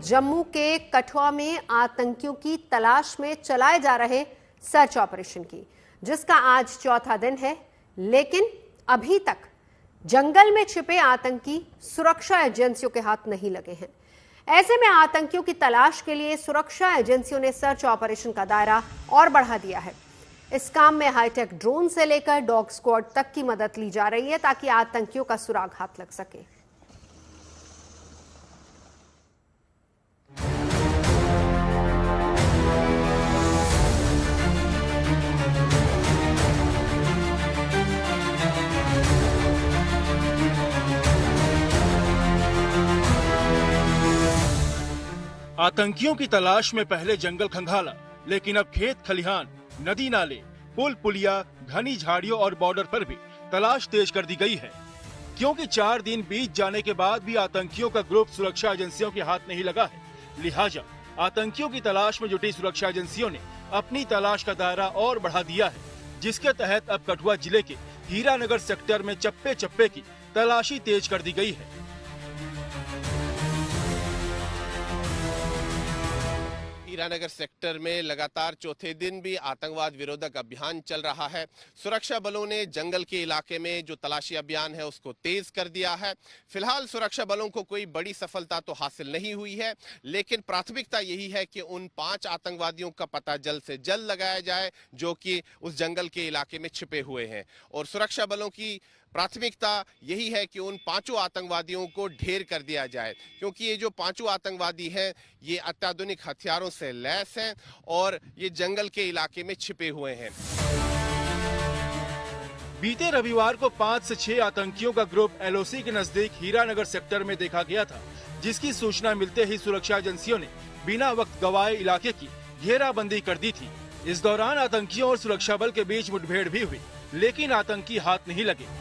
जम्मू के कठुआ में आतंकियों की तलाश में चलाए जा रहे सर्च ऑपरेशन की, जिसका आज चौथा दिन है। लेकिन अभी तक जंगल में छिपे आतंकी सुरक्षा एजेंसियों के हाथ नहीं लगे हैं। ऐसे में आतंकियों की तलाश के लिए सुरक्षा एजेंसियों ने सर्च ऑपरेशन का दायरा और बढ़ा दिया है। इस काम में हाईटेक ड्रोन से लेकर डॉग स्क्वाड तक की मदद ली जा रही है ताकि आतंकियों का सुराग हाथ लग सके। आतंकियों की तलाश में पहले जंगल खंगाला, लेकिन अब खेत खलिहान, नदी नाले, पुल पुलिया, घनी झाड़ियों और बॉर्डर पर भी तलाश तेज कर दी गई है। क्योंकि 4 दिन बीत जाने के बाद भी आतंकियों का ग्रुप सुरक्षा एजेंसियों के हाथ नहीं लगा है, लिहाजा आतंकियों की तलाश में जुटी सुरक्षा एजेंसियों ने अपनी तलाश का दायरा और बढ़ा दिया है, जिसके तहत अब कठुआ जिले के हीरानगर सेक्टर में चप्पे चप्पे की तलाशी तेज कर दी गई है। हीरानगर सेक्टर में लगातार चौथे दिन भी आतंकवाद विरोधक अभियान चल रहा है। सुरक्षा बलों ने जंगल के इलाके में जो तलाशी अभियान है उसको तेज कर दिया है। फिलहाल सुरक्षा बलों को कोई बड़ी सफलता तो हासिल नहीं हुई है, लेकिन प्राथमिकता यही है कि उन 5 आतंकवादियों का पता जल्द से जल्द लगाया जाए जो कि उस जंगल के इलाके में छिपे हुए हैं। और सुरक्षा बलों की प्राथमिकता यही है कि उन 5 आतंकवादियों को ढेर कर दिया जाए, क्योंकि ये जो 5 आतंकवादी हैं ये अत्याधुनिक हथियारों से लैस हैं और ये जंगल के इलाके में छिपे हुए हैं। बीते रविवार को 5 से 6 आतंकियों का ग्रुप एलओसी के नजदीक हीरानगर सेक्टर में देखा गया था, जिसकी सूचना मिलते ही सुरक्षा एजेंसियों ने बिना वक्त गवाए इलाके की घेराबंदी कर दी थी। इस दौरान आतंकियों और सुरक्षा बल के बीच मुठभेड़ भी हुई, लेकिन आतंकी हाथ नहीं लगे।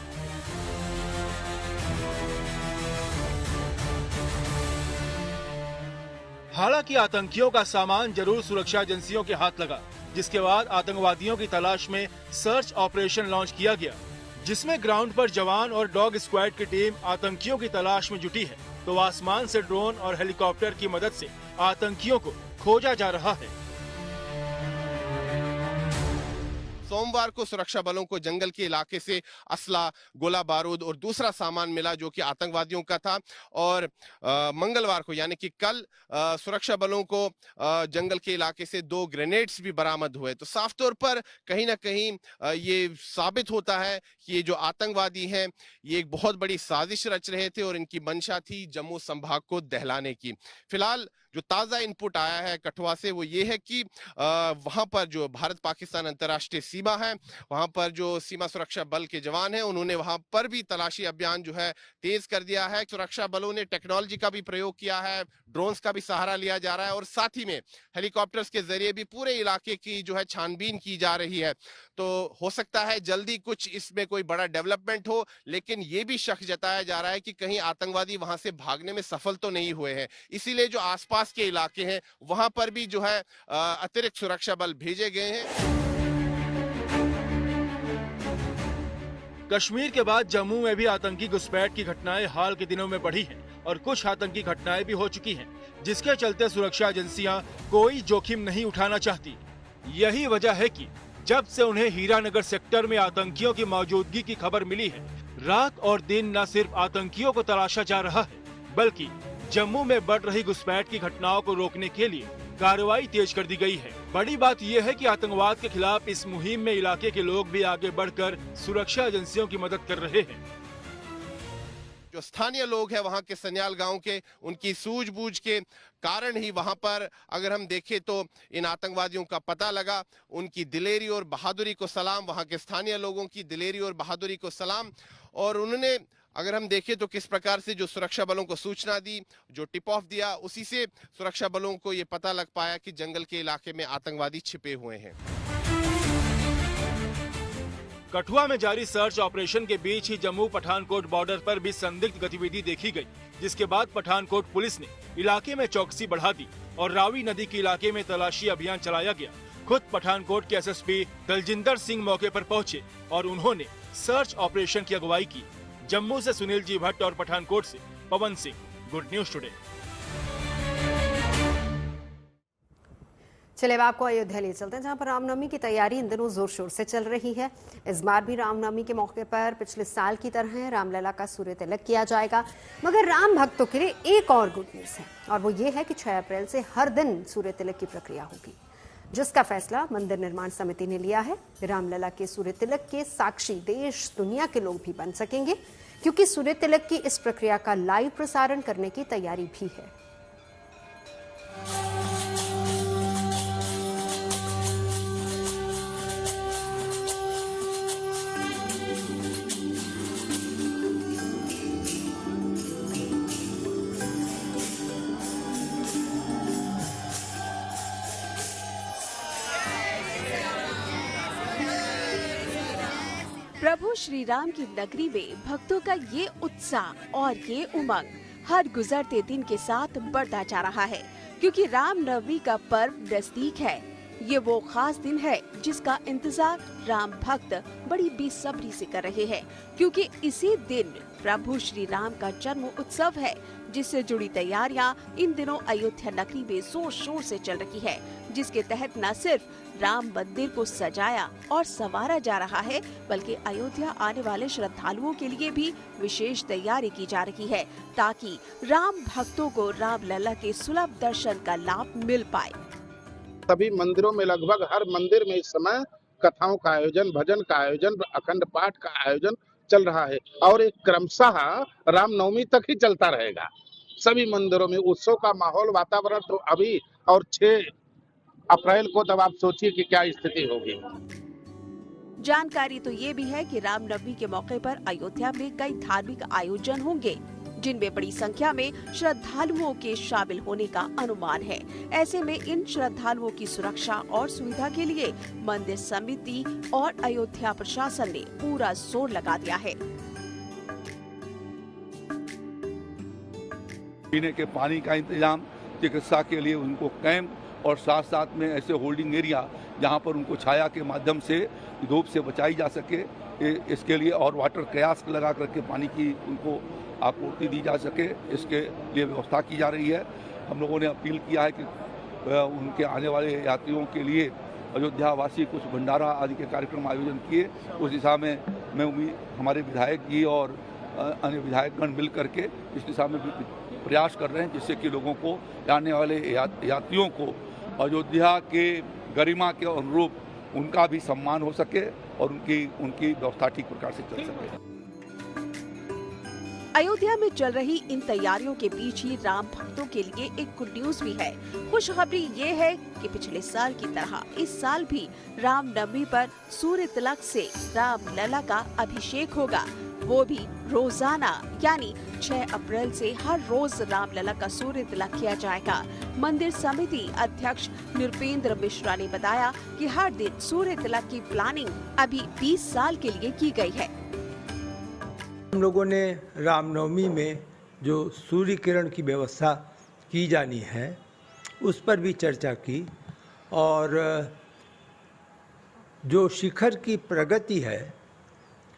हालांकि आतंकियों का सामान जरूर सुरक्षा एजेंसियों के हाथ लगा, जिसके बाद आतंकवादियों की तलाश में सर्च ऑपरेशन लॉन्च किया गया, जिसमें ग्राउंड पर जवान और डॉग स्क्वाड की टीम आतंकियों की तलाश में जुटी है, तो आसमान से ड्रोन और हेलीकॉप्टर की मदद से आतंकियों को खोजा जा रहा है। सोमवार को सुरक्षा बलों को जंगल के इलाके से असला, गोला बारूद और दूसरा सामान मिला जो कि आतंकवादियों का था। और मंगलवार को यानी कि कल सुरक्षा बलों को जंगल के इलाके से 2 ग्रेनेड्स भी बरामद हुए। तो साफ तौर पर कहीं ना कहीं ये साबित होता है कि ये जो आतंकवादी हैं ये एक बहुत बड़ी साजिश रच रहे थे और इनकी मंशा थी जम्मू संभाग को दहलाने की। फिलहाल जो ताजा इनपुट आया है कठुआ से वो ये है कि वहां पर जो भारत पाकिस्तान अंतर्राष्ट्रीय सीमा है, वहां पर जो सीमा सुरक्षा बल के जवान हैं उन्होंने वहां पर भी तलाशी अभियान जो है तेज कर दिया है। सुरक्षा बलों ने टेक्नोलॉजी का भी प्रयोग किया है, ड्रोन्स का भी सहारा लिया जा रहा है और साथ ही में हेलीकॉप्टर्स के जरिए भी पूरे इलाके की जो है छानबीन की जा रही है। तो हो सकता है जल्दी कुछ इसमें कोई बड़ा डेवलपमेंट हो, लेकिन ये भी शक जताया जा रहा है कि कहीं आतंकवादी वहां से भागने में सफल तो नहीं हुए हैं। इसीलिए जो आसपास के इलाके हैं वहां पर भी जो है अतिरिक्त सुरक्षा बल भेजे गए हैं। कश्मीर के बाद जम्मू में भी आतंकी घुसपैठ की घटनाएं हाल के दिनों में बढ़ी हैं और कुछ आतंकी घटनाएं भी हो चुकी हैं, जिसके चलते सुरक्षा एजेंसियां कोई जोखिम नहीं उठाना चाहती। यही वजह है कि जब से उन्हें हीरानगर सेक्टर में आतंकियों की मौजूदगी की खबर मिली है, रात और दिन न सिर्फ आतंकियों को तलाशा जा रहा है, बल्कि जम्मू में बढ़ रही घुसपैठ की घटनाओं को रोकने के लिए कार्रवाई तेज कर दी गई है। बड़ी बात यह है कि आतंकवाद के खिलाफ इस मुहिम में इलाके के लोग भी आगे बढ़कर सुरक्षा एजेंसियों की मदद कर रहे हैं। जो स्थानीय लोग हैं वहां के सन्याल गांव के, उनकी सूझबूझ के कारण ही वहां पर अगर हम देखें तो इन आतंकवादियों का पता लगा। उनकी दिलेरी और बहादुरी को सलाम, वहां के स्थानीय लोगों की दिलेरी और बहादुरी को सलाम। और उन्होंने अगर हम देखें तो किस प्रकार से जो सुरक्षा बलों को सूचना दी, जो टिप ऑफ दिया, उसी से सुरक्षा बलों को ये पता लग पाया कि जंगल के इलाके में आतंकवादी छिपे हुए हैं। कठुआ में जारी सर्च ऑपरेशन के बीच ही जम्मू पठानकोट बॉर्डर पर भी संदिग्ध गतिविधि देखी गई, जिसके बाद पठानकोट पुलिस ने इलाके में चौकसी बढ़ा दी और रावी नदी के इलाके में तलाशी अभियान चलाया गया। खुद पठानकोट के एसएसपी दलजिंदर सिंह मौके पर पहुंचे और उन्होंने सर्च ऑपरेशन की अगुवाई की। जम्मू से सुनील जी भट्ट और पठानकोट से Pawan Singh, good news today. चलिए अब आपको अयोध्या ले चलते हैं, जहां पर रामनवमी की तैयारी इन दिनों जोर शोर से चल रही है। इस बार भी रामनवमी के मौके पर पिछले साल की तरह रामलला का सूर्य तिलक किया जाएगा, मगर राम भक्तों के लिए एक और गुड न्यूज है, और वो ये है कि 6 अप्रैल से हर दिन सूर्य तिलक की प्रक्रिया होगी, जिसका फैसला मंदिर निर्माण समिति ने लिया है। रामलला के सूर्य तिलक के साक्षी देश दुनिया के लोग भी बन सकेंगे, क्योंकि सूर्य तिलक की इस प्रक्रिया का लाइव प्रसारण करने की तैयारी भी है। प्रभु श्री राम की नगरी में भक्तों का ये उत्साह और ये उमंग हर गुजरते दिन के साथ बढ़ता जा रहा है, क्योंकि रामनवमी का पर्व नजदीक है। ये वो खास दिन है जिसका इंतजार राम भक्त बड़ी बेसब्री से कर रहे हैं, क्योंकि इसी दिन प्रभु श्री राम का जन्म उत्सव है, जिससे जुड़ी तैयारियां इन दिनों अयोध्या नगरी में जोर शोर से चल रही है, जिसके तहत न सिर्फ राम मंदिर को सजाया और संवारा जा रहा है, बल्कि अयोध्या आने वाले श्रद्धालुओं के लिए भी विशेष तैयारी की जा रही है, ताकि राम भक्तों को रामलला के सुलभ दर्शन का लाभ मिल पाए। सभी मंदिरों में लगभग हर मंदिर में इस समय कथाओं का आयोजन, भजन का आयोजन, अखंड पाठ का आयोजन चल रहा है, और एक क्रमशः रामनवमी तक ही चलता रहेगा। सभी मंदिरों में उत्सव का माहौल, वातावरण तो अभी, और 6 अप्रैल को तब आप सोचिए कि क्या स्थिति होगी। जानकारी तो ये भी है कि रामनवमी के मौके पर अयोध्या में कई धार्मिक आयोजन होंगे, जिनमें बड़ी संख्या में श्रद्धालुओं के शामिल होने का अनुमान है। ऐसे में इन श्रद्धालुओं की सुरक्षा और सुविधा के लिए मंदिर समिति और अयोध्या प्रशासन ने पूरा जोर लगा दिया है। पीने के पानी का इंतजाम, चिकित्सा के लिए उनको कैंप, और साथ साथ में ऐसे होल्डिंग एरिया जहां पर उनको छाया के माध्यम से धूप से बचाई जा सके, इसके लिए और वाटर कयास्क लगा करके पानी की उनको आपूर्ति दी जा सके, इसके लिए व्यवस्था की जा रही है। हम लोगों ने अपील किया है कि उनके आने वाले यात्रियों के लिए अयोध्या वासी कुछ भंडारा आदि के कार्यक्रम आयोजन किए। उस दिशा में मैं उम्मीद हमारे विधायक जी और अन्य विधायकगण मिल करके इस दिशा में भी प्रयास कर रहे हैं, जिससे कि लोगों को, आने वाले यात्रियों को अयोध्या के गरिमा के अनुरूप उनका भी सम्मान हो सके और उनकी व्यवस्था ठीक प्रकार से चल सके। अयोध्या में चल रही इन तैयारियों के बीच ही राम भक्तों के लिए एक गुड न्यूज भी है। खुशखबरी ये है कि पिछले साल की तरह इस साल भी रामनवमी पर सूर्य तिलक से रामलला का अभिषेक होगा, वो भी रोजाना, यानी 6 अप्रैल से हर रोज रामलला का सूर्य तिलक किया जाएगा। मंदिर समिति अध्यक्ष नृपेंद्र मिश्रा ने बताया कि हर दिन सूर्य तिलक की प्लानिंग अभी 20 साल के लिए की गई है। हम लोगों ने रामनवमी में जो सूर्य किरण की व्यवस्था की जानी है उस पर भी चर्चा की, और जो शिखर की प्रगति है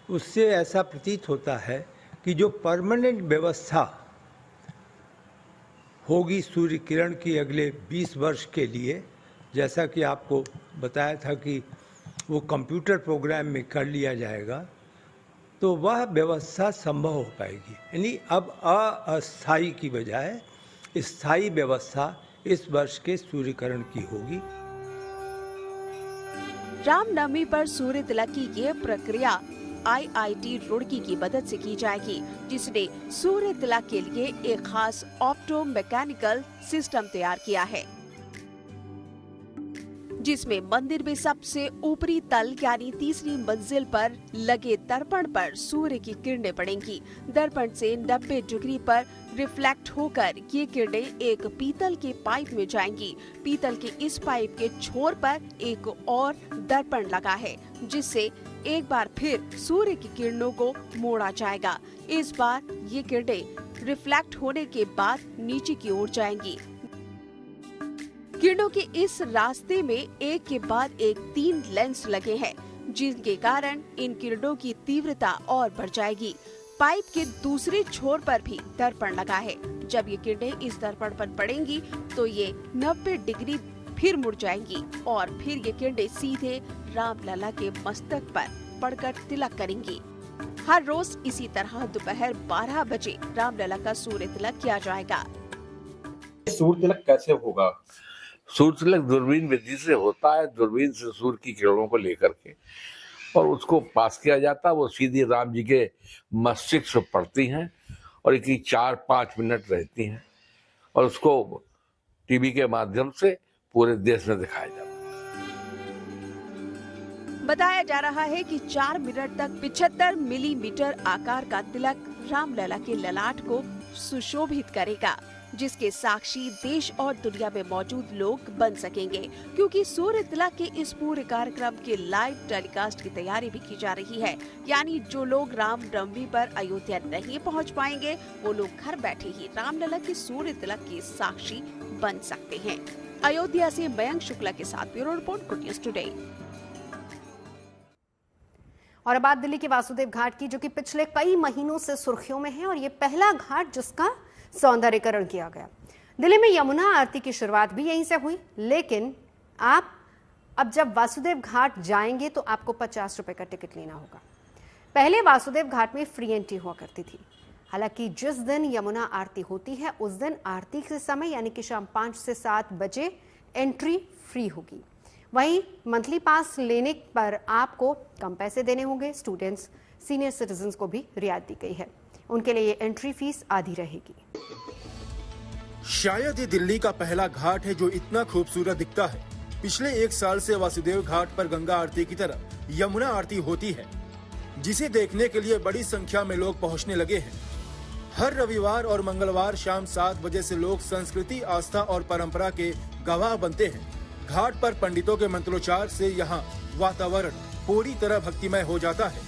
उससे ऐसा प्रतीत होता है कि जो परमानेंट व्यवस्था होगी सूर्य किरण की अगले 20 वर्ष के लिए, जैसा कि आपको बताया था कि वो कंप्यूटर प्रोग्राम में कर लिया जाएगा, तो वह व्यवस्था संभव हो पाएगी। यानी अब अस्थायी की बजाय स्थायी व्यवस्था इस वर्ष के सूर्यकिरण की होगी। रामनवमी पर सूर्य तिलक की ये प्रक्रिया IIT रुड़की की मदद से की जाएगी, जिसने सूर्य तिलक के लिए एक खास ऑप्टो मैकेनिकल सिस्टम तैयार किया है, जिसमें मंदिर में सबसे ऊपरी तल यानी तीसरी मंजिल पर लगे दर्पण पर सूर्य की किरणें पड़ेंगी। दर्पण से 90 डिग्री पर रिफ्लेक्ट होकर ये किरणें एक पीतल के पाइप में जाएंगी। पीतल के इस पाइप के छोर पर एक और दर्पण लगा है, जिससे एक बार फिर सूर्य की किरणों को मोड़ा जाएगा। इस बार ये किरणें रिफ्लेक्ट होने के बाद नीचे की ओर जाएंगी। किरणों के इस रास्ते में एक के बाद एक 3 लेंस लगे हैं, जिनके कारण इन किरणों की तीव्रता और बढ़ जाएगी। पाइप के दूसरे छोर पर भी दर्पण लगा है। जब ये किरणें इस दर्पण पर पड़ेंगी तो ये 90 डिग्री फिर मुड़ जाएंगी और फिर ये किरणें सीधे रामलला के मस्तक पर पड़कर तिलक करेंगी। हर रोज इसी तरह दोपहर 12 बजे रामलला का सूर्य तिलक किया जाएगा। सूर्य तिलक कैसे होगा? सूर्य तिलक दूरबीन विधि से होता है। दूरबीन से सूर्य की किरणों को लेकर के और उसको पास किया जाता है। वो सीधी राम जी के मस्तिष्क पर पड़ती हैं और इनकी 4-5 मिनट रहती हैं और उसको टीवी के माध्यम से पूरे देश में दिखाया जाता है। बताया जा रहा है कि 4 मिनट तक 75 मिलीमीटर आकार का तिलक रामलला के ललाट को सुशोभित करेगा, जिसके साक्षी देश और दुनिया में मौजूद लोग बन सकेंगे, क्योंकि सूर्य तिलक के इस पूरे कार्यक्रम के लाइव टेलीकास्ट की तैयारी भी की जा रही है। यानी जो लोग रामनवमी पर अयोध्या नहीं पहुंच पाएंगे, वो लोग घर बैठे ही रामलला के सूर्य तिलक के साक्षी बन सकते हैं। अयोध्या से मयंक शुक्ला के साथ bureau report, good news today. और अब बात दिल्ली के वासुदेव घाट की, जो कि पिछले कई महीनों से सुर्खियों में है और ये पहला घाट जिसका सौंदर्यीकरण किया गया। दिल्ली में यमुना आरती की शुरुआत भी यहीं से हुई, लेकिन आप अब जब वासुदेव घाट जाएंगे तो आपको 50 रुपए का टिकट लेना होगा। पहले वासुदेव घाट में फ्री एंट्री हुआ करती थी। हालांकि जिस दिन यमुना आरती होती है उस दिन आरती के समय यानी कि शाम 5 से 7 बजे एंट्री फ्री होगी। वहीं मंथली पास लेने पर आपको कम पैसे देने होंगे। स्टूडेंट्स, सीनियर सिटीजन्स को भी रियायत दी गई है, उनके लिए एंट्री फीस आधी रहेगी। शायद ये दिल्ली का पहला घाट है जो इतना खूबसूरत दिखता है। पिछले 1 साल से वासुदेव घाट पर गंगा आरती की तरह यमुना आरती होती है, जिसे देखने के लिए बड़ी संख्या में लोग पहुंचने लगे हैं। हर रविवार और मंगलवार शाम 7 बजे से लोग संस्कृति, आस्था और परंपरा के गवाह बनते हैं। घाट पर पंडितों के मंत्रोच्चार से यहाँ वातावरण पूरी तरह भक्तिमय हो जाता है।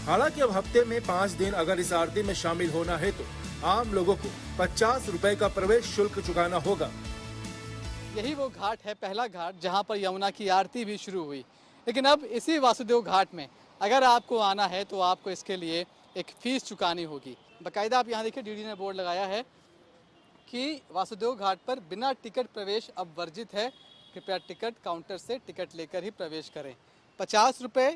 हालांकि अब हफ्ते में 5 दिन अगर इस आरती में शामिल होना है तो आम लोगों को 50 रुपए का प्रवेश शुल्क चुकाना होगा। यही वो घाट है, पहला घाट जहाँ पर यमुना की आरती भी शुरू हुई। लेकिन अब इसी वासुदेव घाट में अगर आपको आना है तो आपको इसके लिए एक फीस चुकानी होगी। बाकायदा आप यहाँ देखिए, डीडी ने बोर्ड लगाया है कि वासुदेव घाट पर बिना टिकट प्रवेश अब वर्जित है। कृपया टिकट काउंटर से टिकट लेकर ही प्रवेश करें। 50 रुपये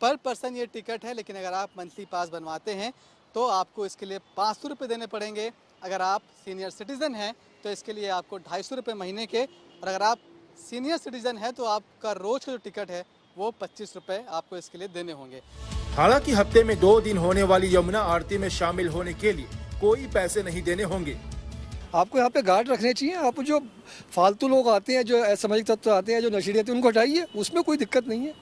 पर पर्सन ये टिकट है, लेकिन अगर आप मंथली पास बनवाते हैं तो आपको इसके लिए 500 रुपये देने पड़ेंगे। अगर आप सीनियर सिटीज़न हैं तो इसके लिए आपको 250 रुपये महीने के, और अगर आप सीनियर सिटीज़न हैं तो आपका रोज का जो टिकट है वो 25 रुपये आपको इसके लिए देने होंगे। हालांकि हफ्ते में 2 दिन होने वाली यमुना आरती में शामिल होने के लिए कोई पैसे नहीं देने होंगे। आपको यहाँ पे गार्ड रखने चाहिए। आप जो फालतू लोग आते हैं, जो असामाजिक तत्व आते हैं, जो नशेड़ी आते हैं, उनको हटाइए, उसमें कोई दिक्कत नहीं है।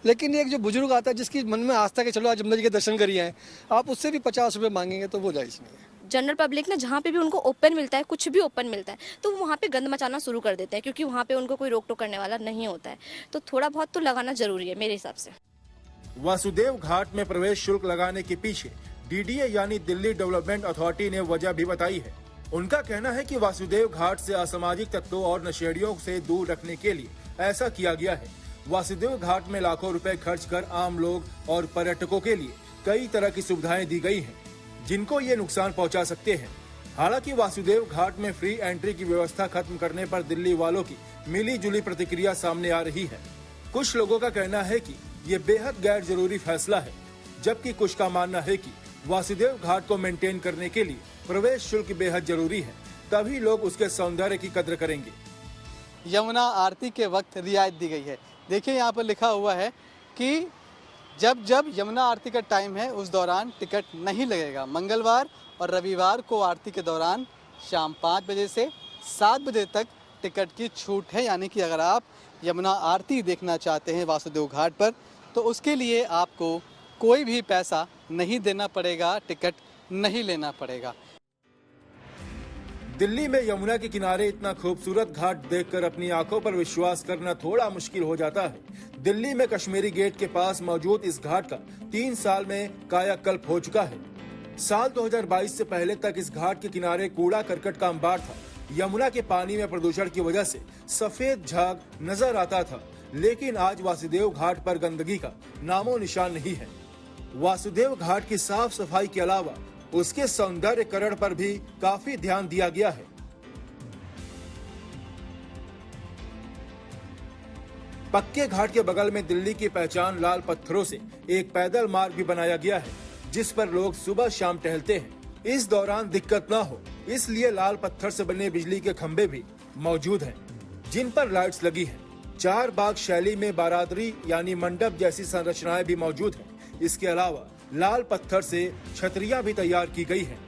लेकिन एक जो बुजुर्ग आता है जिसकी मन में आस्था के चलो आज जमुना जी के दर्शन करिए हैं, आप उससे भी 50 रुपये मांगेंगे तो वो जायज़ नहीं है। जनरल पब्लिक ना जहाँ पे भी उनको ओपन मिलता है, कुछ भी ओपन मिलता है, तो वो वहाँ पे गंद मचाना शुरू कर देते हैं, क्योंकि वहाँ पे उनको कोई रोक टोक करने वाला नहीं होता है। तो थोड़ा बहुत तो लगाना जरूरी है मेरे हिसाब से। वासुदेव घाट में प्रवेश शुल्क लगाने के पीछे डीडीए यानी दिल्ली डेवलपमेंट अथॉरिटी ने वजह भी बताई है। उनका कहना है कि वासुदेव घाट से असामाजिक तत्वों और नशेड़ियों से दूर रखने के लिए ऐसा किया गया है। वासुदेव घाट में लाखों रुपए खर्च कर आम लोग और पर्यटकों के लिए कई तरह की सुविधाएं दी गई हैं, जिनको ये नुकसान पहुंचा सकते हैं। हालांकि वासुदेव घाट में फ्री एंट्री की व्यवस्था खत्म करने पर दिल्ली वालों की मिली जुली प्रतिक्रिया सामने आ रही है। कुछ लोगों का कहना है कि ये बेहद गैर जरूरी फैसला है, जबकि कुछ का मानना है कि वासुदेव घाट को मेंटेन करने के लिए प्रवेश शुल्क बेहद जरूरी है, तभी लोग उसके सौंदर्य की कद्र करेंगे। यमुना आरती के वक्त रियायत दी गई है। देखिए यहाँ पर लिखा हुआ है कि जब जब यमुना आरती का टाइम है उस दौरान टिकट नहीं लगेगा। मंगलवार और रविवार को आरती के दौरान शाम 5 बजे से 7 बजे तक टिकट की छूट है। यानी कि अगर आप यमुना आरती देखना चाहते हैं वासुदेव घाट पर तो उसके लिए आपको कोई भी पैसा नहीं देना पड़ेगा, टिकट नहीं लेना पड़ेगा। दिल्ली में यमुना के किनारे इतना खूबसूरत घाट देखकर अपनी आंखों पर विश्वास करना थोड़ा मुश्किल हो जाता है। दिल्ली में कश्मीरी गेट के पास मौजूद इस घाट का 3 साल में कायाकल्प हो चुका है। साल 2022 से पहले तक इस घाट के किनारे कूड़ा करकट का अंबार था। यमुना के पानी में प्रदूषण की वजह से सफेद झाग नजर आता था, लेकिन आज वासुदेव घाट पर गंदगी का नामो निशान नहीं है। वासुदेव घाट की साफ सफाई के अलावा उसके सौंदर्यकरण पर भी काफी ध्यान दिया गया है। पक्के घाट के बगल में दिल्ली की पहचान लाल पत्थरों से एक पैदल मार्ग भी बनाया गया है, जिस पर लोग सुबह शाम टहलते हैं। इस दौरान दिक्कत न हो इसलिए लाल पत्थर से बने बिजली के खंभे भी मौजूद हैं, जिन पर लाइट्स लगी हैं। 4 बाग शैली में बारादरी यानी मंडप जैसी संरचनाएं भी मौजूद हैं। इसके अलावा लाल पत्थर से छतरियां भी तैयार की गई हैं।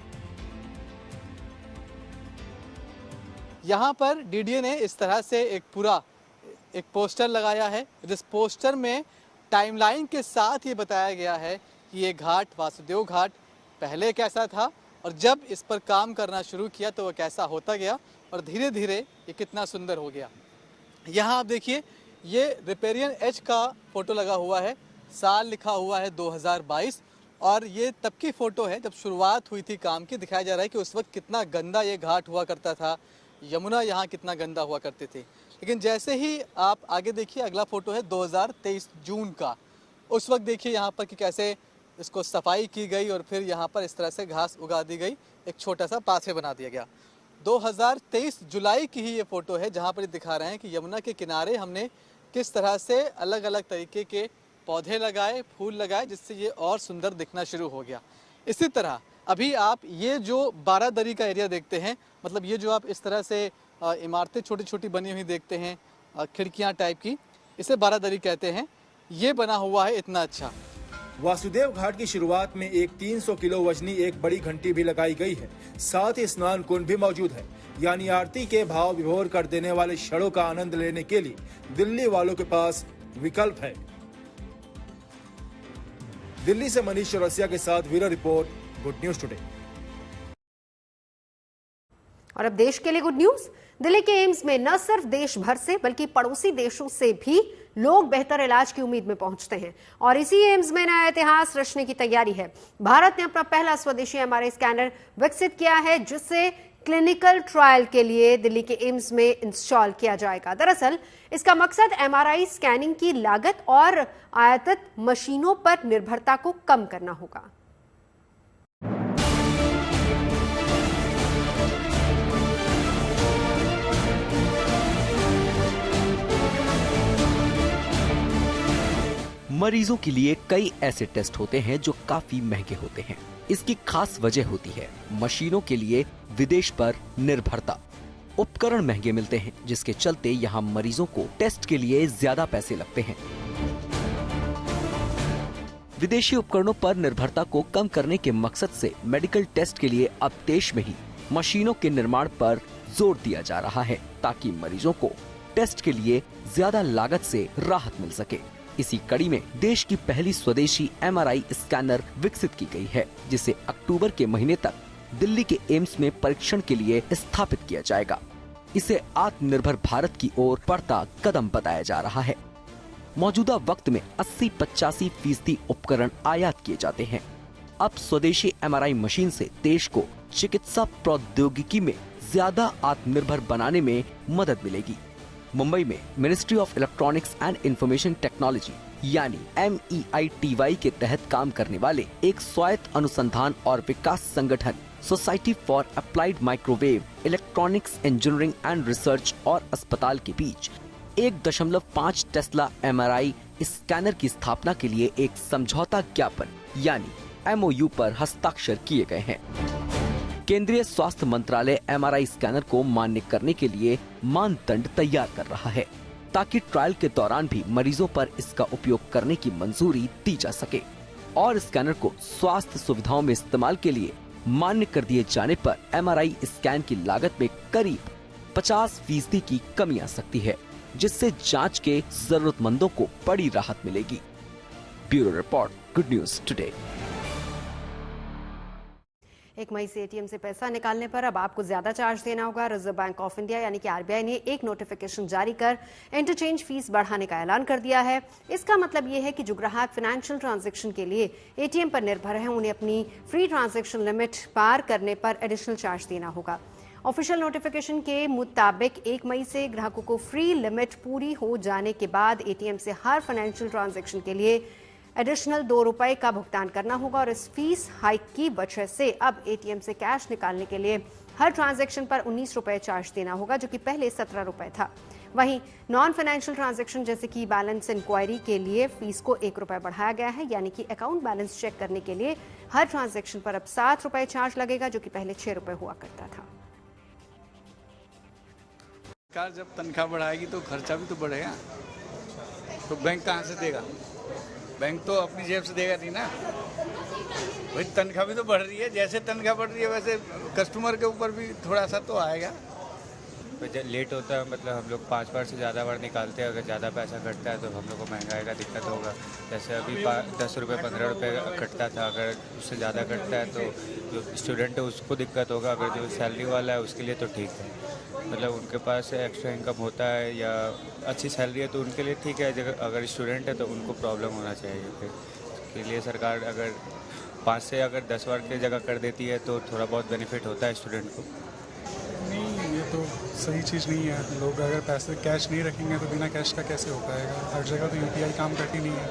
यहाँ पर डीडीए ने इस तरह से एक पोस्टर लगाया है। जिस पोस्टर में टाइमलाइन के साथ ये बताया गया है कि ये घाट वासुदेव घाट पहले कैसा था और जब इस पर काम करना शुरू किया तो वो कैसा होता गया और धीरे धीरे ये कितना सुंदर हो गया। यहाँ आप देखिए, ये रिपेरियन एच का फोटो लगा हुआ है, साल लिखा हुआ है 2022 और ये तब की फोटो है जब शुरुआत हुई थी काम की। दिखाया जा रहा है कि उस वक्त कितना गंदा ये घाट हुआ करता था, यमुना यहाँ कितना गंदा हुआ करती थी। लेकिन जैसे ही आप आगे देखिए, अगला फोटो है 2023 जून का। उस वक्त देखिए यहाँ पर कि कैसे इसको सफाई की गई और फिर यहाँ पर इस तरह से घास उगा दी गई, एक छोटा सा पासे बना दिया गया। 2023 जुलाई की ही ये फोटो है जहाँ पर दिखा रहे हैं कि यमुना के किनारे हमने किस तरह से अलग अलग तरीके के पौधे लगाए, फूल लगाए, जिससे ये और सुंदर दिखना शुरू हो गया। इसी तरह अभी आप ये जो बारादरी का एरिया देखते हैं, मतलब ये जो आप इस तरह से इमारतें छोटी छोटी बनी हुई देखते हैं, खिड़कियां टाइप की, इसे बारादरी कहते हैं। ये बना हुआ है इतना अच्छा। वासुदेव घाट की शुरुआत में एक 300 किलो वजनी एक बड़ी घंटी भी लगाई गई है। साथ ही स्नान कुंड भी मौजूद है, यानी आरती के भाव विभोर कर देने वाले क्षणों का आनंद लेने के लिए दिल्ली वालों के पास विकल्प है। दिल्ली से मनीष चौरसिया के साथ bureau report, good news today. और अब देश के लिए गुड न्यूज। दिल्ली के एम्स में न सिर्फ देश भर से बल्कि पड़ोसी देशों से भी लोग बेहतर इलाज की उम्मीद में पहुंचते हैं और इसी एम्स में नया इतिहास रचने की तैयारी है। भारत ने अपना पहला स्वदेशी एमआरआई स्कैनर विकसित किया है, जिसे क्लिनिकल ट्रायल के लिए दिल्ली के एम्स में इंस्टॉल किया जाएगा। दरअसल इसका मकसद एमआरआई स्कैनिंग की लागत और आयातित मशीनों पर निर्भरता को कम करना होगा। मरीजों के लिए कई ऐसे टेस्ट होते हैं जो काफी महंगे होते हैं। इसकी खास वजह होती है मशीनों के लिए विदेश पर निर्भरता। उपकरण महंगे मिलते हैं, जिसके चलते यहाँ मरीजों को टेस्ट के लिए ज्यादा पैसे लगते हैं। विदेशी उपकरणों पर निर्भरता को कम करने के मकसद से मेडिकल टेस्ट के लिए अब देश में ही मशीनों के निर्माण पर जोर दिया जा रहा है, ताकि मरीजों को टेस्ट के लिए ज्यादा लागत से राहत मिल सके। इसी कड़ी में देश की पहली स्वदेशी एमआरआई स्कैनर विकसित की गई है, जिसे अक्टूबर के महीने तक दिल्ली के एम्स में परीक्षण के लिए स्थापित किया जाएगा। इसे आत्मनिर्भर भारत की ओर बढ़ता कदम बताया जा रहा है। मौजूदा वक्त में 80-85% उपकरण आयात किए जाते हैं। अब स्वदेशी एमआरआई मशीन से देश को चिकित्सा प्रौद्योगिकी में ज्यादा आत्मनिर्भर बनाने में मदद मिलेगी। मुंबई में ministry of electronics and information technology यानी MEITY के तहत काम करने वाले एक स्वायत्त अनुसंधान और विकास संगठन society for applied microwave electronics engineering and research और अस्पताल के बीच 1.5 टेस्ला एमआरआई स्कैनर की स्थापना के लिए एक समझौता ज्ञापन यानी MOU पर हस्ताक्षर किए गए हैं। केंद्रीय स्वास्थ्य मंत्रालय एमआरआई स्कैनर को मान्य करने के लिए मानदंड तैयार कर रहा है, ताकि ट्रायल के दौरान भी मरीजों पर इसका उपयोग करने की मंजूरी दी जा सके और स्कैनर को स्वास्थ्य सुविधाओं में इस्तेमाल के लिए मान्य कर दिए जाने पर एमआरआई स्कैन की लागत में करीब 50% की कमी आ सकती है, जिससे जांच के जरूरतमंदों को बड़ी राहत मिलेगी। Bureau report, good news today. 1 मई से एटीएम से पैसा निकालने पर अब आपको ज्यादा चार्ज देना होगा। रिजर्व बैंक ऑफ इंडिया यानी कि आरबीआई ने एक नोटिफिकेशन जारी कर इंटरचेंज फीस बढ़ाने का ऐलान कर दिया है। इसका मतलब ये है कि जो ग्राहक फाइनेंशियल ट्रांजैक्शन के लिए एटीएम पर निर्भर है, उन्हें अपनी फ्री ट्रांजैक्शन लिमिट पार करने पर एडिशनल चार्ज देना होगा। ऑफिशियल नोटिफिकेशन के मुताबिक 1 मई से ग्राहकों को फ्री लिमिट पूरी हो जाने के बाद एटीएम से हर फाइनेंशियल ट्रांजैक्शन के लिए एडिशनल 2 रुपए का भुगतान करना होगा और इस फीस हाइक की वजह से अब एटीएम से कैश निकालने के लिए हर ट्रांजैक्शन पर 19 रुपए चार्ज देना होगा, जो कि पहले 17 रुपए था। वहीं नॉन फाइनेंशियल ट्रांजैक्शन जैसे कि बैलेंस इंक्वायरी के लिए फीस को ₹1 बढ़ाया गया है, यानी कि अकाउंट बैलेंस चेक करने के लिए हर ट्रांजैक्शन पर अब ₹7 चार्ज लगेगा, जो कि पहले ₹6 हुआ करता था। सरकार जब तनख्वाह बढ़ाएगी तो खर्चा भी तो बढ़ेगा, तो बैंक कहाँ से देगा? बैंक तो अपनी जेब से देगा नहीं ना। भाई तनख्वाह भी तो बढ़ रही है, जैसे तनख्वाह बढ़ रही है वैसे कस्टमर के ऊपर भी थोड़ा सा तो आएगा। जब लेट होता है मतलब हम लोग 5 बार से ज़्यादा बार निकालते हैं, अगर ज़्यादा पैसा कटता है तो हम लोग को महंगाई का दिक्कत होगा। जैसे अभी 10 रुपये 15 रुपये कटता था, अगर उससे ज़्यादा कटता है तो जो स्टूडेंट है उसको दिक्कत होगा, अगर जो सैलरी वाला है उसके लिए तो ठीक है। मतलब उनके पास एक्स्ट्रा इनकम होता है या अच्छी सैलरी है तो उनके लिए ठीक है, अगर स्टूडेंट है तो उनको प्रॉब्लम होना चाहिए। फिर इसके लिए सरकार अगर 5 से अगर 10 बार की जगह कर देती है तो थोड़ा बहुत बेनिफिट होता है स्टूडेंट को। नहीं, ये तो सही चीज़ नहीं है। लोग अगर पैसे कैश नहीं रखेंगे तो बिना कैश का कैसे हो पाएगा? हर जगह तो UPI काम करती नहीं है।